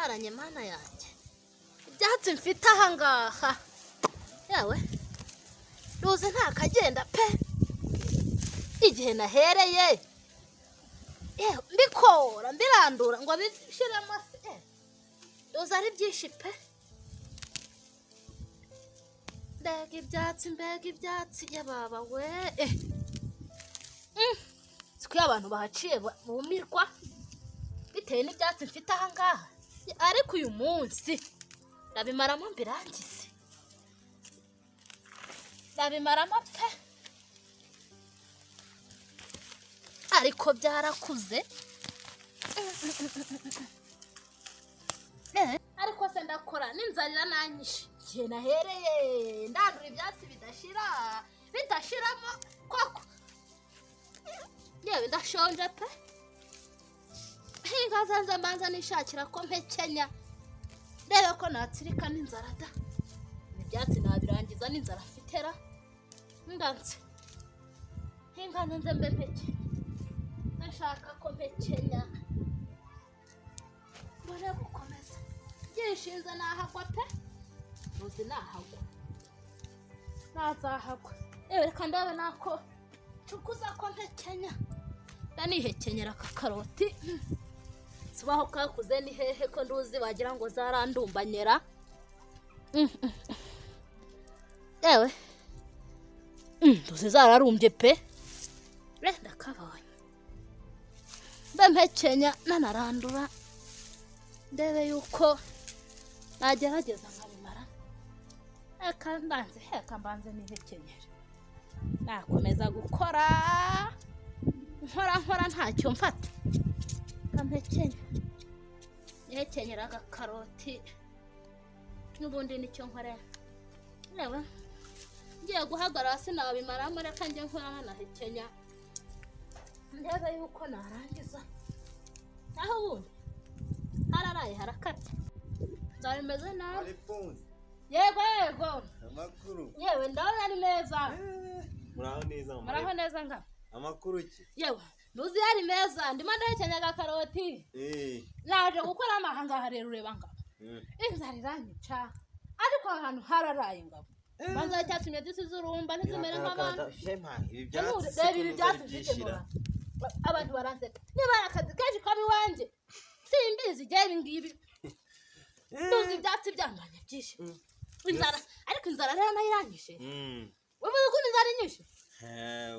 wamaranye mana yanjye ibyatsi mfite aha ngaha yawe ruzi nta kagenda pe igihe nahereye mbikora mbirandura ngo bishiremo ruzi ari byinshi pe mbega ibyatsi y'ababa we siko abantu bahaciye bumirwa bitewe n'ibyatsi mfite aha ngaha ariko uyu munsi ndabimaramo mbirangize ndabimaramo pe ariko byarakuze ariko se ndakora n'inzarira nanyishe igihe nahereye ndandura ibyatsi bidashiramo koko yewe ndashonje pe hinga zanze mbanza nishakira ko mpekenya rero ko natsirika n'inzara da ibyatsi nabirangiza n'inzara afitera ndanze hinga zanze mbe mpeke nashaka ko mpekenya mbone gukomeza gishinze nahagwa pe ruzi nahagwa nazahagwa reka ndabe nako cukuza ko mpekenya ndanihekenyera akakaroti subaho kakuze ni hehe ko nduzi wagira ngo zarandumbanyera yewe nduzi zararumbye pe renda kabonye mpekenya nanarandura ndebe yuko nagerageza nkabimara reka mbanze nihekenyere nakomeza gukora nkora ntacyo mfata kampekenya nihekenyera agakaroti n'ubundi nicyo nkorera yewe ngiye guhagarara sinabimaramo reka njye nkora nahekenya ndebe yuko narangiza naho ubundi hararaye harakata nzabimeze nabi yego amakuru yewe ndabona ari meza muraho neza nga amakuru ki yewe nuzi yari meza ndimo ndahekenya agakaroti naje gukora amahanga rero ureba ngabo inzara iranyica ariko ahantu hararaye ngabo banza cyatumye dusizurumba ntizimere nk'abantu ibi byatsi byishira abantu baranseka niba akazi kaje kabi wanje simbizi igihe ngibi nduzi ibyatsi byambanye byinshi inzara ariko inzara rero nayirangije wowe uko inzara inyishe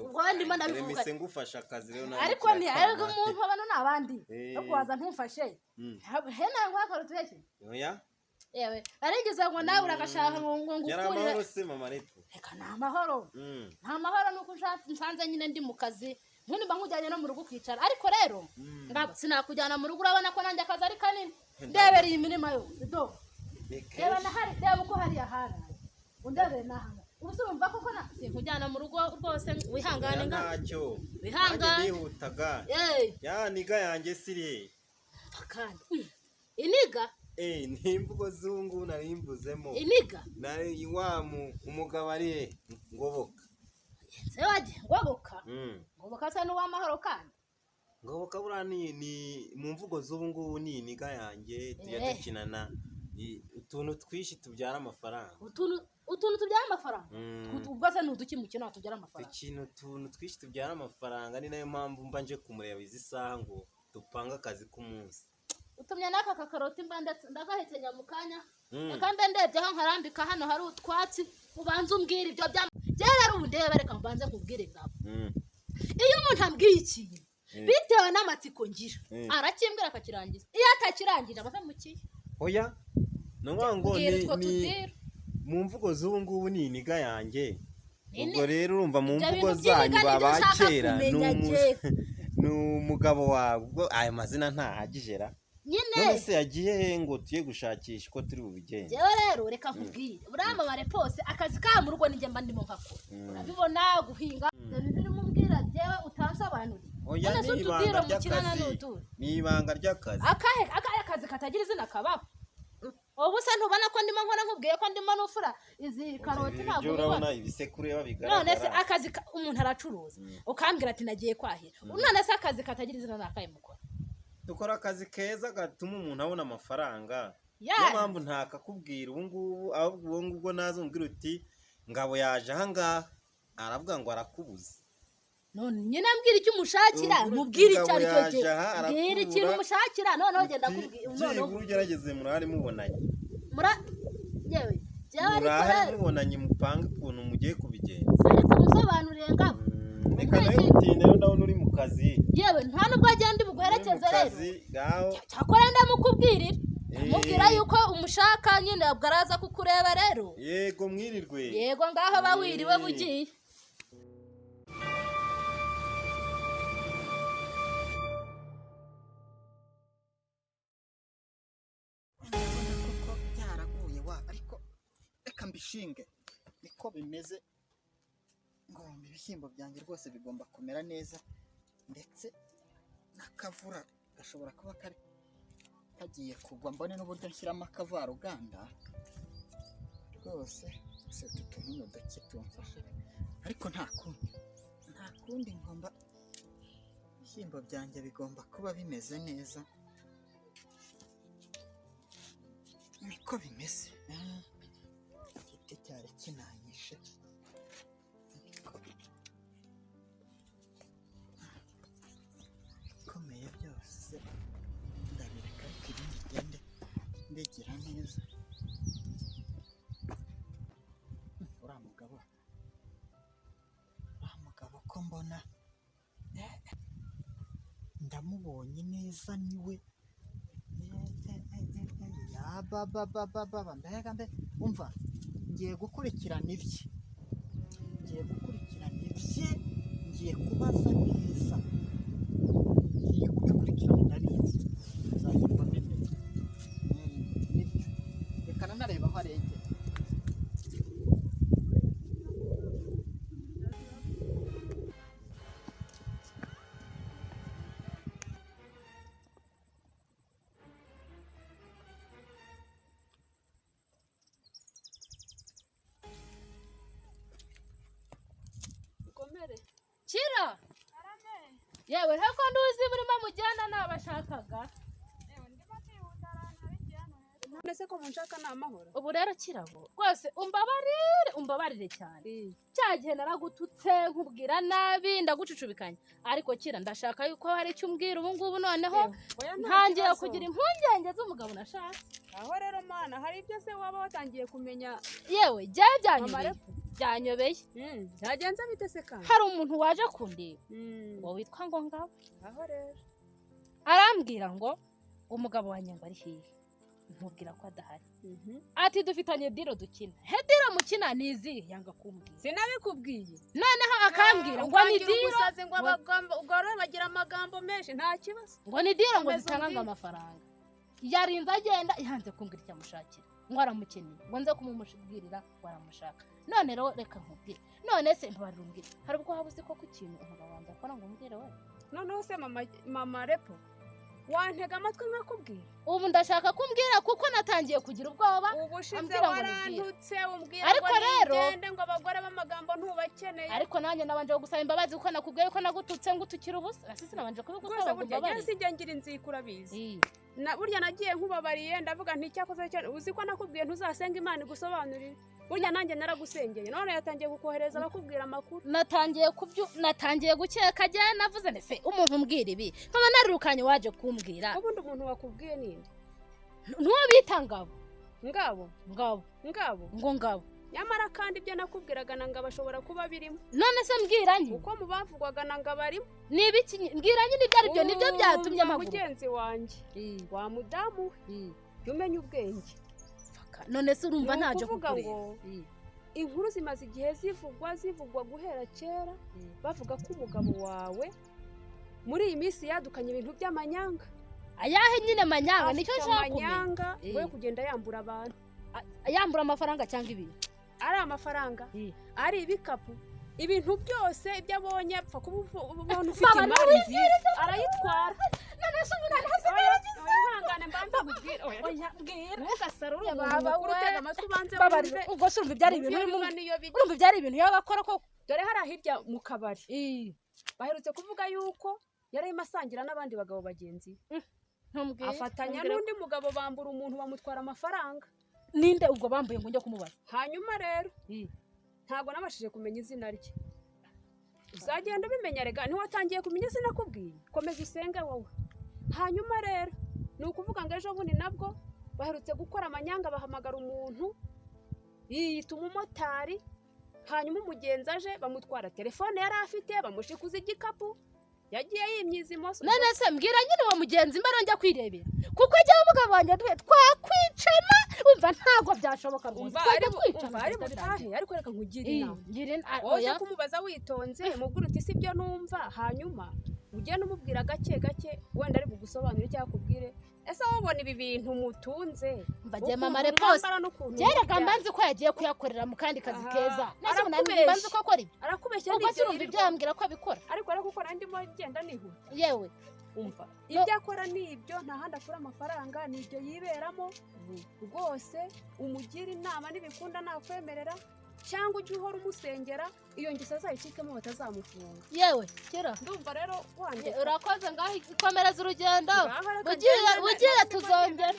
ubwo ndimo ndabivuga remise ngufasha akazi rero nawe ariko ni ariko umuntu abantu nabandi no kubaza ntumfashe hena ngo akaroti yake oya yewe arigeze ngo nawe uragashaka ngo ngukurire yaramahoro se mama Neto reka nta mahoro nuko nsanze nyine ndi mu kazi nkuni mba nkujyanye no mu rugo kwicara ariko rero ngaba sinakujyana mu rugo urabona ko nanjye akazi ari kanini ndebera iyi mirima yo do reba nahari reba uko hari ahara undebere nahanga ubuse urumva koko sinkujyana mu rugo rwose wihangane ntacyo wihangane nihutaga ya niga yanjye siri kandi iniga nimvugo zungu narimbuzemo iniga nari wa umugabo ari ngoboka se waje ngoboka se n'uwamahoro kandi ngoboka bura ni mu mvugo z'ubungu ni niga yanjye tujya dukinana utuntu twishi tubyara amafaranga utuntu tubyara amafaranga ubwo se n'uduki mukino tubyara amafaranga utuntu twishi tubyara amafaranga ni nayo mpamvu mba nje kumureba izi saha ngo dupanga akazi k'umunsi utumye naka kakaroti mba ndagahekenya mu kanya akambe ndebye aho nkarambika hano hari utwatsi ubanze umbwira ibyo byera rundebe reka mbanze nkubwire ngabo iyo umuntu ambwiye ikintu bitewe n'amatsiko ngira arakimbwira akakirangiza iyo atakirangije aba mukiye oya ngo ni mu mvugo z'ubungubu ni iniga yanjye ubwo rero urumva mu mvugo zanyu babakera ni umugabo wawe ubwo aya mazina ntahagijera none se yagiye ngo tuye gushakisha ko turi bubigenze yewe rero reka nkubwire uramamare pose akazi ka mu rugo nije mba ndimo nkakora urabibona guhinga ibintu mumbwira jewe utansobanurira oya ni ibanga ry'akazi akazi katagira izina kabaho ubu se ntubona ko ndimo nkora nkubwiye ko ndimo nufura izi karoti ntabwo urabona ibisekuru bigaragara none se akazi umuntu aracuruza ukambwira ati nagiye kwahira none se akazi katagira izina nakaye mukora dukora akazi keza gatuma umuntu abona amafaranga niyo mpamvu ntakakubwira ubu ngubu ahubwo ubu ngubwo nazumvira uti Ngabo yaje aha ngaha aravuga ngo arakubuze none nyine ambwira icyo umushakira mubwire icyo ari cyo gihe mbwira ikintu umushakira noneho genda kubwira noneho ugerageze murahari mubonanye yewe murahari mubonanye mupange ukuntu mugiye kubigenza ariko usobanuriye Ngabo reka nawe gutinde rero ndabona uri mu kazi yewe nta nubwo agenda buguherekeze rero cyakora ndamukubwirira mubwira yuko umushaka nyine abwo araza kukureba rero yego mwirirwe yego ngaho bawiriwe bugiye koko byaraguye ariko reka mbishinge niko bimeze ngo ibishyimbo byanjye rwose bigomba kumera neza ndetse n'akavura gashobora kuba kagiye kugwa mbone n'uburyo nshyiramo akavaruganda rwose utu tuntu duke tumfashe ariko nta kundi ngomba ibishyimbo byanjye bigomba kuba bimeze neza niko bimeze igiti cyari kinanyishe bikomeye byose ndabireka ariko ibindi bigende mbigira neza uriya mugabo ko mbona ndamubonye neza niwe mbega umva ngiye gukurikirana ibye ngiye kubaza neza ngiye kubikurikirana ndabizi nzagirwa neza nibyo reka nanareba aho arengera Kira yewe ntako nduzi burimo mujyana nabashakaga none se ko munshaka ni amahoro ubu rero Kirabo rwose umbabarire cyane cya gihe naragututse nkubwira nabi ndagucucubikanya ariko Kira ndashaka yuko hari icyo umbwira ubu ngubu noneho ntangiye kugira impungenge z'umugabo nashatse aho rero mana hari ibyo se waba watangiye kumenya yewe byanyobeye byagenze bite se kandi hari umuntu waje kundeba ngo witwa ngo Ngabo aho rero arambwira ngo umugabo wanjye ngo ari hihe nkubwira ko adahari ati dufitanye diro dukina diro mukina nizihe yanga kumbwira sinabikubwiye noneho akambwira ngo ni diro ngo ugorore bagira amagambo menshi nta kibazo ngo ni diro ngo zitanga amafaranga yarinze agenda yanze kumbwira icyo amushakira ngo aramukeneye ngo nze kumumubwirira waramushaka none rero reka nkubwire none se ntibarumbwire hari ubwo waba uzi ko ku kintu umugabo wanjye akora ngo umbwire we noneho se mama repo wantega amatwi nkakubwira ubu ndashaka kumbwira kuko natangiye kugira ubwoba ubushize warantutse umbwira ariko rero ngo abagore b'amagambo ntubakeneye ariko nanjye nabanje gusaba imbabazi kuko nakubwiye ko nagututse ngo utukire ubusa asisi nabanje kubigusaba ngo ubabarire sinjye ngira inzikura bizi burya nagiye nkubabariye ndavuga nti cyakoze cyane uzi ko nakubwiye ntuzasenga Imana igusobanurire burya nanjye naragusengeye none yatangiye kukohereza abakubwira amakuru natangiye gukeka ajya navuze nese umuntu umbwira ibi nkaba narirukanye waje kumbwira ubundi umuntu wakubwiye ninde n'uwo bita Ngabo nyamara kandi ibyo nakubwiraga na Ngabo ashobora kuba birimo none se mbwiranye uko mu bavugwaga na Ngabo arimo nibiki mbwiranye n'ibyo ari byo nibyo byatumye mpavuga mugenzi wanjye wa mudamu umenya ubwenge none se urumva ntaje kukureba inkuru zimaze igihe zivugwa guhera kera bavuga ko umugabo wawe muri iyi minsi yadukanye ibintu by'amanyanga ayahe nyine manyanga nicyo nshaka kumenya we kugenda yambura abantu yambura amafaranga cyangwa ibintu ari amafaranga ari ibikapu ibintu byose ibyo abonye apfa kuba ubona ufite imari nziza arayitwara none se umuntu ihangane mbanza kubwira mbwira ugasara urumva urutega amatwi ubanze wumve ubwo se urumva ibyari ibintu yagakora ko dore hari ahirya mu kabari baherutse kuvuga yuko yari arimo asangira n'abandi bagabo bagenzi afatanya n'undi mugabo bambura umuntu bamutwara amafaranga. Ninde ubwo bambuye ngo njye kumubaza? Hanyuma rero ntago nabashije kumenya izina rye. Uzagenda ubimenya rega ntiwatangiye kumenya izina kubwiye. Komeza usenge wowe. Hanyuma rero ni ukuvuga ngo ejo bundi nabwo baherutse gukora amanyanga bahamagara umuntu yiyita umumotari. Hanyuma umugenzi aje bamutwara telefone yari afite bamushikuza igikapu. Yagiye yimyiza imoso. None se mbwira nyine uwo mugenzi mbara njya kwirebera kuko ajya umugabo wanjye twakwicana umva ntago byashoboka rwose. Umva ari butahe ariko reka nkugire inama. Oya kumubaza witonze mubwira uti sibyo numva hanyuma ugenda umubwira gake gake wenda ari bugusobanurire cyangwa kubwire ese wabona ibi bintu mutunze mbagiye mama repose byereka mbanzi ko yagiye kuyakorera mu kandi kazi keza nase mbanzi ko akora ibyo arakubeshya n'ibyo byambwira ko abikora ariko rero kuko ndimo genda nihuta yewe umva ibyo akora nibyo nta handi akura amafaranga nibyo yiberamo rwose umugira inama n'ibikunda nakwemerera cyangwa ujye uhora umusengera iyo ngeso azayicikemo batazamufunga. Yewe kera ndumva rero wanjye urakoze ngaho ikomereza urugendo ugiye tuzongera.